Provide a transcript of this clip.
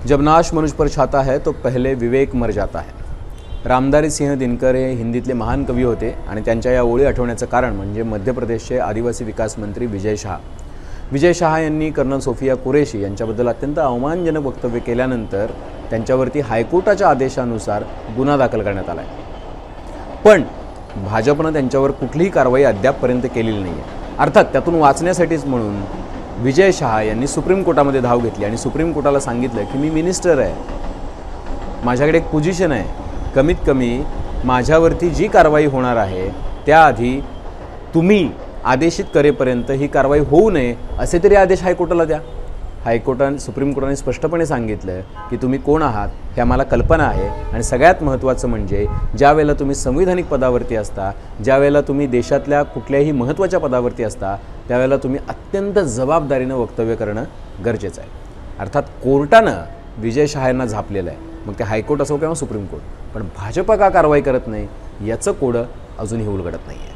जब नाश मनुष्य पर छाता है तो पहले विवेक मर जाता है। रामधारी सिंह दिनकर हे हिंदीतले महान कवी होते आणि त्यांच्या या ओळी आठवण्याचं कारण म्हणजे मध्य प्रदेशचे आदिवासी विकास मंत्री विजय शाह. विजय शाह यांनी कर्नल सोफिया कुरेशी यांच्याबद्दल अत्यंत अवमानजनक वक्तव्य केल्यानंतर त्यांच्यावरती हायकोर्टाच्या आदेशानुसार गुन्हा दाखल करण्यात आला आहे. पण भाजपनं त्यांच्यावर कुठलीही कारवाई अद्यापपर्यंत केलेली नाही आहे. अर्थात त्यातून वाचण्यासाठीच म्हणून विजय शाह यांनी सुप्रीम कोर्टामध्ये धाव घेतली आणि सुप्रीम कोर्टाला सांगितलं की मी मिनिस्टर आहे, माझ्याकडे एक पोझिशन आहे, कमीत कमी माझ्यावरती जी कारवाई होणार आहे त्याआधी तुम्ही आदेशित करेपर्यंत ही कारवाई होऊ नये असे तरी आदेश हायकोर्टाला द्या. सुप्रीम कोर्टाने स्पष्टपणे सांगितलं की तुम्ही कोण आहात हे आम्हाला कल्पना आहे आणि सगळ्यात महत्त्वाचं म्हणजे ज्या वेळेला तुम्ही संविधानिक पदावरती असता, ज्या वेळेला तुम्ही देशातल्या कुठल्याही महत्त्वाच्या पदावरती असता त्यावेळेला तुम्ही अत्यंत जबाबदारीनं वक्तव्य करणं गरजेचं आहे. अर्थात कोर्टानं विजय शाह यांना झापलेलं आहे, मग ते हायकोर्ट असो किंवा सुप्रीम कोर्ट. पण भाजप का कारवाई करत नाही याचं कोडं अजूनही उलगडत नाही आहे.